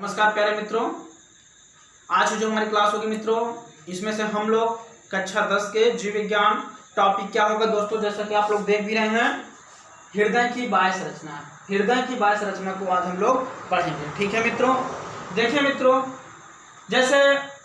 नमस्कार प्यारे मित्रों, आज जो हमारी क्लास होगी मित्रों, इसमें से हम लोग कक्षा 10 के जीव विज्ञान टॉपिक क्या होगा दोस्तों, जैसा कि आप लोग देख भी रहे हैं, हृदय की बाह्य संरचना। हृदय की बाह्य संरचना को आज हम लोग पढ़ेंगे। ठीक है मित्रों, देखिए मित्रों, जैसे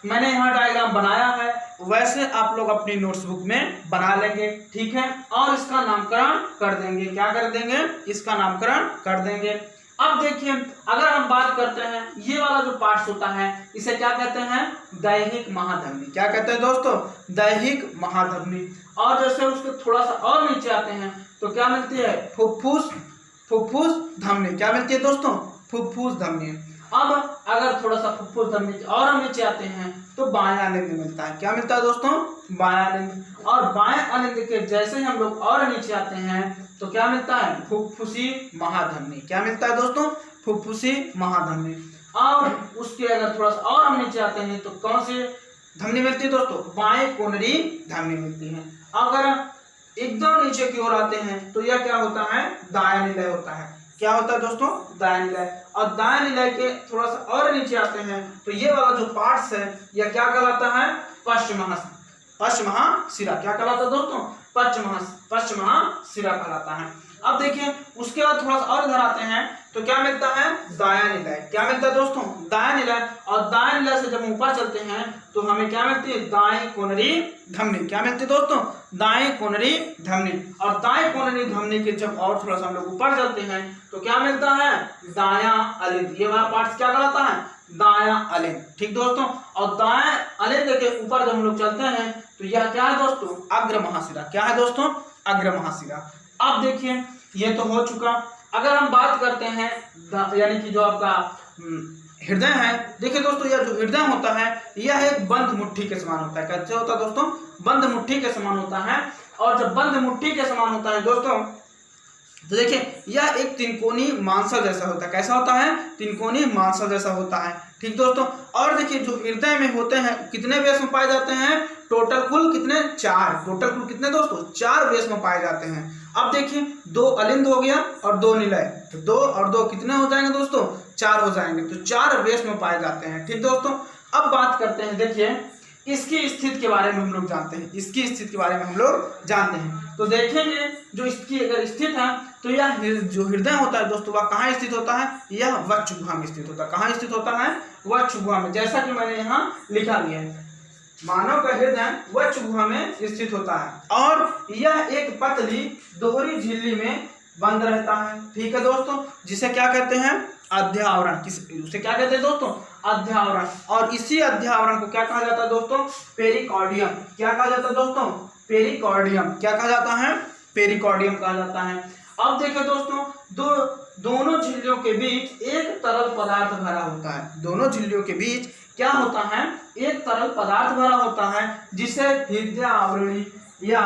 मैंने यहाँ डायग्राम बनाया है वैसे आप लोग अपनी नोट्सबुक में बना लेंगे। ठीक है, और इसका नामकरण कर देंगे। क्या कर देंगे? इसका नामकरण कर देंगे। अब देखिए, अगर हम बात करते हैं, ये वाला जो पार्ट्स होता है इसे क्या कहते हैं? दैहिक महाधमनी। क्या कहते हैं दोस्तों? दैहिक महाधमनी। और जैसे उसके थोड़ा सा और नीचे आते हैं तो क्या मिलती है? फुफ्फुस धमनी। क्या मिलती है दोस्तों? फुफ्फुस धमनी। अब अगर थोड़ा सा फुफ्फुस धमनी और हम नीचे आते हैं तो बायां अलिंद मिलता है। क्या मिलता है दोस्तों? बायां अलिंद। और बाएं अलिंद के जैसे ही हम लोग और नीचे आते हैं तो क्या मिलता है? फुफ्फुसी महाधमनी। क्या मिलता है दोस्तों? फुफ्फुसी महाधमनी। और उसके अगर थोड़ा सा और हम नीचे आते हैं तो कौन सी धमनी मिलती है दोस्तों? बाएं कोनरी धमनी मिलती है। अगर एकदम नीचे की ओर आते हैं तो यह क्या होता है? दायां निलय होता है। क्या होता है दोस्तों? दायां निलय। और दायां निलय के थोड़ा सा और नीचे आते हैं तो ये वाला जो पार्ट्स है यह क्या कहलाता है? पश्च महाशिरा। क्या कहलाता है दोस्तों? पश्च महाशिरा कहलाता है। अब देखिए, उसके बाद थोड़ा सा और इधर आते हैं तो क्या मिलता है? दायां निलय। क्या मिलता है दोस्तों? दायां निलय। और दायां निलय से जब हम ऊपर चलते हैं तो हमें क्या मिलती है? दाएं कोनरी धमनी। क्या मिलती है दोस्तों? दाएं कोनरी धमनी। और दाएं कोनरी धमनी के जब और थोड़ा सा हम लोग ऊपर चलते हैं तो क्या मिलता है? दायां अलिंद। ये वाला पार्ट क्या कहलाता है? दायां अलिंद। ठीक दोस्तों, और दाएं अलिंद के ऊपर जब हम लोग चलते हैं तो यह क्या है दोस्तों? अग्र महाशिरा। क्या है दोस्तों? अग्र महाशिरा। अब देखिए, ये तो हो चुका। अगर हम बात करते हैं यानी कि जो आपका हृदय है, देखिए दोस्तों, यह जो हृदय होता है यह एक बंद मुट्ठी के समान होता है। कैसे होता है दोस्तों? बंद मुट्ठी के समान होता है। और जब बंद मुट्ठी के समान होता है दोस्तों तो देखिए, यह एक त्रिकोणीय मांसल जैसा होता है। कैसा होता है? त्रिकोणीय मांसल जैसा होता है। ठीक दोस्तों, और देखिए, जो हृदय में होते हैं कितने बेस में पाए जाते हैं? टोटल कुल कितने? 4। टोटल कुल कितने दोस्तों? 4 बेस में पाए जाते हैं। अब देखिए, 2 अलिंद हो गया और 2 निलय, तो 2 और 2 कितने हो जाएंगे दोस्तों? 4 हो जाएंगे। तो 4 बेस में पाए जाते हैं। ठीक दोस्तों, अब बात करते हैं, देखिए इसकी स्थिति के बारे में हम लोग जानते हैं। इसकी स्थिति के बारे में हम लोग जानते हैं तो देखेंगे, जो इसकी अगर स्थित है तो यह जो हृदय होता है दोस्तों वह कहाँ स्थित होता है? यह वक्ष गुहा में स्थित होता है। कहाँ स्थित होता है? वक्ष गुहा में। जैसा कि मैंने यहाँ लिखा भी है, मानव का हृदय वक्ष गुहा में स्थित होता है और यह एक पतली दोहरी झिल्ली में बंद रहता है। ठीक है दोस्तों, जिसे क्या कहते हैं? अध्यावरण। उसे क्या कहते हैं दोस्तों? अध्यावरण। और इसी अध्यावरण को क्या कहा जाता है दोस्तों? पेरिकार्डियम। क्या कहा जाता है दोस्तों? पेरिकार्डियम। क्या कहा जाता है? पेरिकार्डियम कहा जाता है। अब देखिए दोस्तों, दोनों झिल्लियों के बीच एक तरल पदार्थ भरा होता है। दोनों झिल्लियों के बीच क्या होता है? एक तरल पदार्थ भरा होता है जिसे हृदय आवरणी या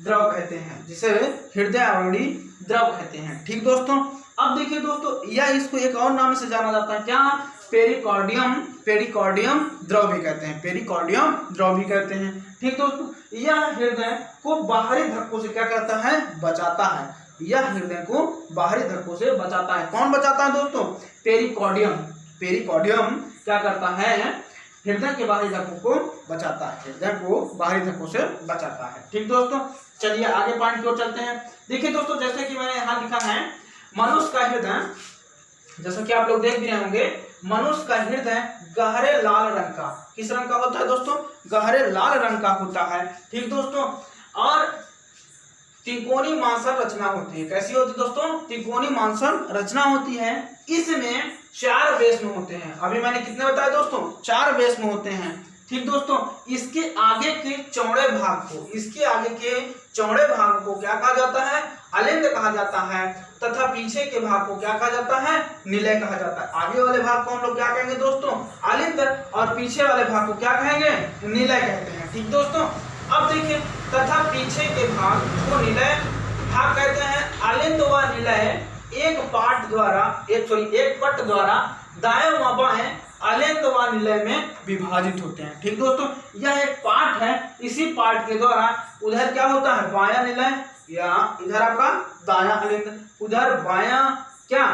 द्रव कहते हैं। जिसे हृदय आवरणी द्रव कहते हैं। ठीक दोस्तों, अब देखिए दोस्तों, यह इसको एक और नाम से जाना जाता है। क्या? पेरिकार्डियम द्रव भी कहते हैं। पेरिकार्डियम द्रव भी कहते हैं। ठीक दोस्तों, यह हृदय को बाहरी धक्कों से क्या करता है? बचाता है। यह हृदय को बाहरी धक्कों से बचाता है। कौन बचाता है दोस्तों? पेरिकार्डियम। पेरिकार्डियम क्या करता है? हृदय के बाहरी धक्कों को बचाता है। हृदय को बाहरी धक्कों से बचाता है। ठीक दोस्तों, चलिए आगे पॉइंट की ओर चलते हैं। देखिए दोस्तों, जैसे कि मैंने यहाँ लिखा है, मनुष्य का हृदय, जैसा कि आप लोग देख भी रहे होंगे, मनुष्य का हृदय गहरे लाल रंग का, किस रंग का होता है दोस्तों? गहरे लाल रंग का होता है। ठीक दोस्तों, और त्रिकोणीय मांसल रचना होती है। कैसी होती है दोस्तों? त्रिकोणीय मांसल रचना होती है। इसमें 4 बेस में होते हैं। अभी मैंने कितने बताया दोस्तों? 4 बेस में होते हैं। ठीक दोस्तों, इसके आगे के चौड़े भाग को, इसके आगे के चौड़े भाग को क्या कहा जाता है? अलिंद कहा जाता है। तथा पीछे के भाग को क्या कहा जाता है? निलय कहा जाता है। आगे वाले भाग को हम लोग क्या कहेंगे दोस्तों? अलिंद। और पीछे वाले भाग को क्या कहेंगे? निलय कहते हैं। ठीक दोस्तों, अब देखिए, तथा पीछे के भाग को निलय भाग कहते हैं। अलिंद व निलय एक पट द्वारा दाएं व बाएं अलिंद व निलय में विभाजित होते हैं। ठीक दोस्तों, यह एक पार्ट है। इसी पार्ट के द्वारा उधर क्या होता है? बायां निलय, या इधर आपका दायां अलिंद, उधर बायां क्या?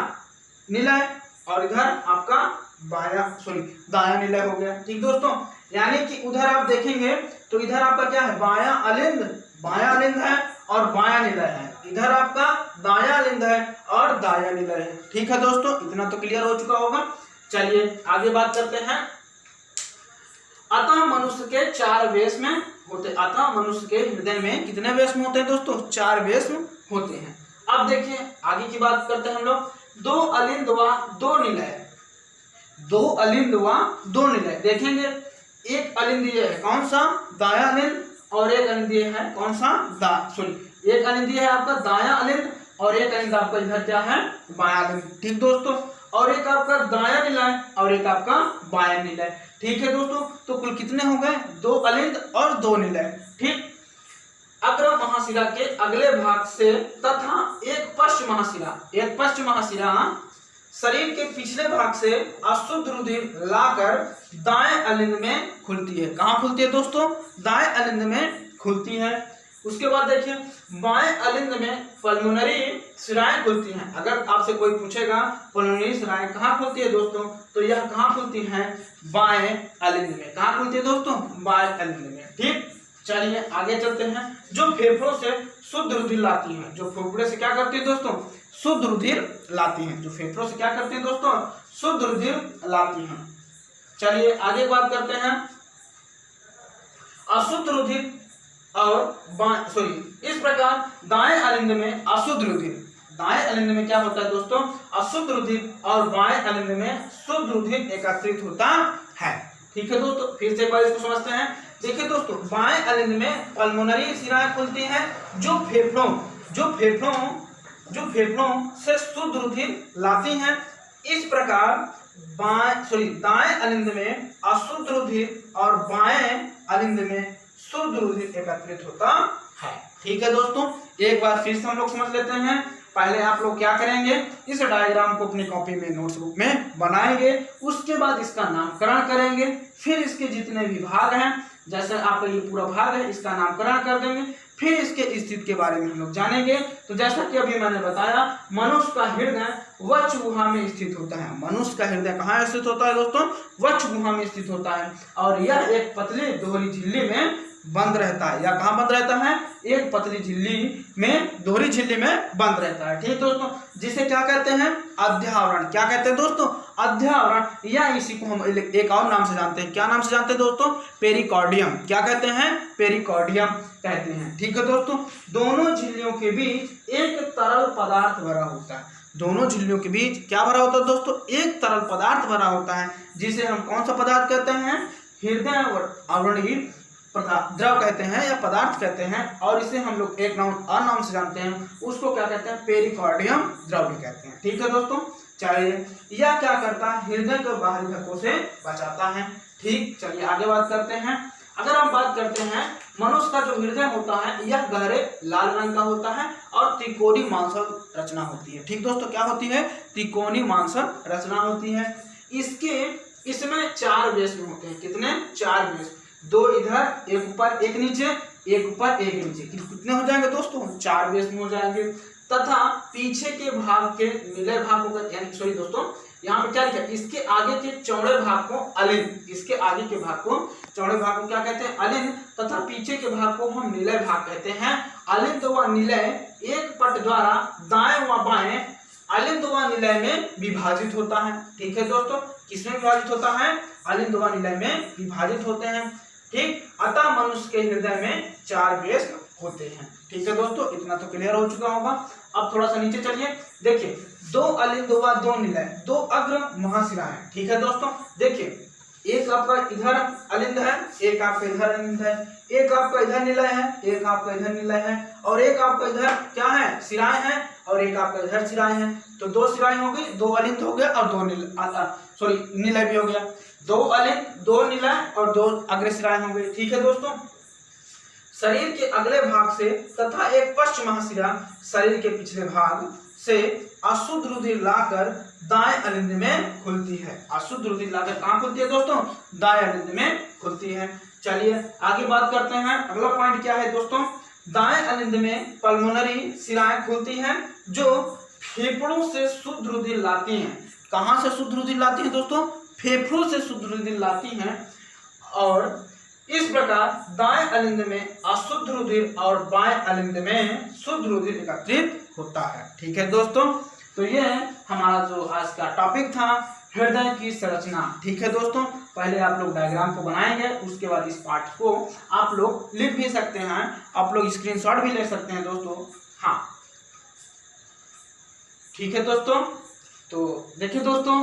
निलय, और इधर आपका दायां निलय हो गया। ठीक दोस्तों, यानी कि उधर आप देखेंगे तो इधर आपका क्या है, बायां अलिंद है और बायां निलय है। इधर आपका दायां अलिंद है और दायां निलय है। ठीक है दोस्तों, इतना तो क्लियर हो चुका होगा। चलिए आगे बात करते हैं। अतः मनुष्य के 4 वेश्म होते। अतः मनुष्य के हृदय में कितने वेश्म होते हैं दोस्तों, 4 वेश्म होते हैं। अब देखिए आगे की बात करते हैं हम लोग। 2 अलिंद व 2 निलय। 2 अलिंद व 2 निलय देखेंगे। एक अलिंद ये है कौन सा, दायां अलिंद, और एक अलिंद ये है कौन सा, एक अलिंद ये है आपका दायां अलिंद और एक अलिंद आपका इधर क्या है, बायां अलिंद। ठीक दोस्तों, और एक आपका दायां निलय और एक आपका बायां निलय। ठीक है दोस्तों, तो कुल कितने हो गए, 2 अलिंद और 2 निलय। ठीक, अग्र महाशिरा के अगले भाग से तथा एक पश्च महाशिरा शरीर के पिछले भाग से अशुद्ध रुधिर लाकर दाएं अलिंद में खुलती है। कहाँ खुलती है दोस्तों, दाएं अलिंद में खुलती है। उसके बाद देखिए बाएं अलिंद में पल्मोनरी शिराएं खुलती हैं। अगर आपसे कोई पूछेगा पल्मोनरी शिराएं कहाँ खुलती है दोस्तों, तो यह कहाँ खुलती है, बाएं अलिंद में। कहाँ खुलती है दोस्तों, बाएं अलिंद में। ठीक, चलिए आगे चलते हैं। जो फेफड़ों से शुद्ध रुधिर लाती हैं, जो फेफड़े से क्या करती है दोस्तों, शुद्ध रुधिर लाती हैं। जो फेफड़ों से क्या करती हैं दोस्तों, शुद्ध रुधिर लाती हैं। चलिए आगे बात करते हैं। अशुद्ध रुधिर और इस प्रकार दाएं अलिंद में अशुद्ध रुधिर, दाएं अलिंद में क्या होता है दोस्तों, अशुद्ध रुधिर, और बाएं अलिंद में शुद्ध रुधिर एकत्रित होता है। ठीक है दोस्तों, फिर से एक बार इसको समझते हैं। देखिए दोस्तों, बाएं अलिंद में पल्मोनरी शिराएं खुलती हैं जो फेफड़ों से शुद्ध रुधिर लाती हैं। इस प्रकार दाएं अलिंद में अशुद्ध रुधिर और बाएं अलिंद में शुद्ध रुधिर एकत्रित होता है। ठीक है दोस्तों, एक बार फिर से हम लोग समझ लेते हैं। पहले आप लोग क्या करेंगे, इस डायग्राम को अपनी कॉपी में नोट्स बुक में बनाएंगे। उसके बाद इसका नामकरण करेंगे। फिर इसके जितने भी भाग हैं, जैसे आपका ये पूरा भाग है, इसका नामकरण कर देंगे। फिर इसके स्थिति के बारे में हम लोग जानेंगे। तो जैसा कि अभी मैंने बताया, मनुष्य का हृदय वक्ष गुहा में स्थित होता है। मनुष्य का हृदय कहाँ स्थित होता है दोस्तों, वक्ष गुहा में स्थित होता है। और यह एक पतली दोहरी झिल्ली में बंद रहता है। या कहाँ बंद रहता है, एक पतली झिल्ली में, दोहरी झिल्ली में बंद रहता है। ठीक दोस्तों, जिसे क्या कहते हैं, अध्यावरण। क्या कहते हैं दोस्तों, अध्यावरण, या इसी को हम एक और नाम से जानते हैं। क्या नाम से जानते हैं दोस्तों, पेरिकार्डियम। क्या कहते हैं, पेरिकार्डियम कहते हैं। ठीक है दोस्तों, दोनों झिल्लियों के बीच एक तरल पदार्थ भरा होता है। दोनों झिल्लियों के बीच क्या भरा होता है दोस्तों, एक तरल पदार्थ भरा होता है, जिसे हम कौन सा पदार्थ कहते हैं, हृदय आवरणीय द्रव कहते हैं या पदार्थ कहते हैं। और इसे हम लोग एक नाम और नाम से जानते हैं, उसको क्या कहते हैं, पेरिकार्डियम द्रव भी कहते हैं। ठीक है दोस्तों, चलिए यह क्या करता है, हृदय को बाहरी धक्कों से बचाता है। ठीक, चलिए आगे बात करते हैं। अगर हम बात करते हैं, मनुष्य का जो हृदय होता है यह गहरे लाल रंग का होता है और त्रिकोणीय मांसल रचना होती है। ठीक दोस्तों, क्या होती है, त्रिकोणीय मांसल रचना होती है। इसमें 4 वेश्म होते हैं। कितने, 4 वेश्म, 2 इधर, एक ऊपर एक नीचे, एक ऊपर एक नीचे। कितने हो जाएंगे दोस्तों, 4 वेश्म हो जाएंगे। तथा पीछे के भाग के निलय भाग को, यानी दोस्तों यहाँ पे क्या लिखा, इसके आगे के चौड़े भाग को अलिंद, इसके आगे के भाग को, चौड़े भाग को क्या कहते हैं, अलिंद, तथा पीछे के भाग को हम निलय भाग कहते हैं। अलिंद व निलय एक पट द्वारा दाएं व बाएं अलिंद व निलय में विभाजित होता है। ठीक है दोस्तों, किसमें विभाजित होता है, अलिंद व निलय में विभाजित होते हैं। ठीक, अतः मनुष्य के हृदय में 4 वेश्म होते हैं। ठीक है दोस्तों, इतना तो क्लियर हो चुका होगा। अब थोड़ा सा नीचे चलिए, देखिए 2 अलिंद व 2 निलय, 2 अग्र महाशिराएं। ठीक है दोस्तों, देखिए एक आपका इधर अलिंद है, एक आपका इधर अलिंद है, एक आपका इधर निलय है, एक आपका इधर निलय है, और एक आपका इधर क्या है, शिराएं हैं, और एक आपका इधर शिराएं हैं। तो 2 शिराएं हो गई, 2 अलिंद हो गया और 2 निलय भी हो गया। 2 अलिंद, 2 निलय और 2 अग्र शिराएं हो गई। ठीक है दोस्तों, शरीर के अगले भाग से तथा एक पश्च महाशिरा शरीर के पिछले भाग से अशुद्ध रुधिर लाकर दाएं अलिंद में खुलती है। अशुद्ध रुधिर लाकर कहाँ खुलती है दोस्तों, दाएं अलिंद में खुलती है। चलिए आगे बात करते हैं। अगला पॉइंट क्या है दोस्तों, दाएं अलिंद में पल्मोनरी शिराएं खुलती हैं जो फेफड़ों से शुद्ध रुधिर लाती हैं। कहाँ से शुद्ध रुधिर लाती हैं दोस्तों, फेफड़ों से शुद्ध रुधिर लाती हैं और इस प्रकार दाएं अलिंद में अशुद्ध रुधिर और बाएं अलिंद में शुद्ध रुधिर एकत्रित होता है। ठीक है दोस्तों, तो ये हमारा जो आज का टॉपिक था हृदय की संरचना। ठीक है दोस्तों, पहले आप लोग डायग्राम को बनाएंगे, उसके बाद इस पाठ को आप लोग लिख भी सकते हैं, आप लोग स्क्रीनशॉट भी ले सकते हैं दोस्तों। हाँ ठीक है दोस्तों, तो देखिए दोस्तों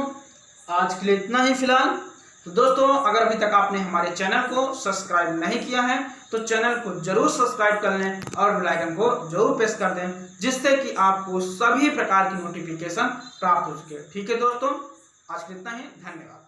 आज के लिए इतना ही फिलहाल। तो दोस्तों अगर अभी तक आपने हमारे चैनल को सब्सक्राइब नहीं किया है तो चैनल को जरूर सब्सक्राइब कर लें और बेल आइकन को जरूर प्रेस कर दें, जिससे कि आपको सभी प्रकार की नोटिफिकेशन प्राप्त हो सके। ठीक है दोस्तों, आज के लिए इतना ही, धन्यवाद।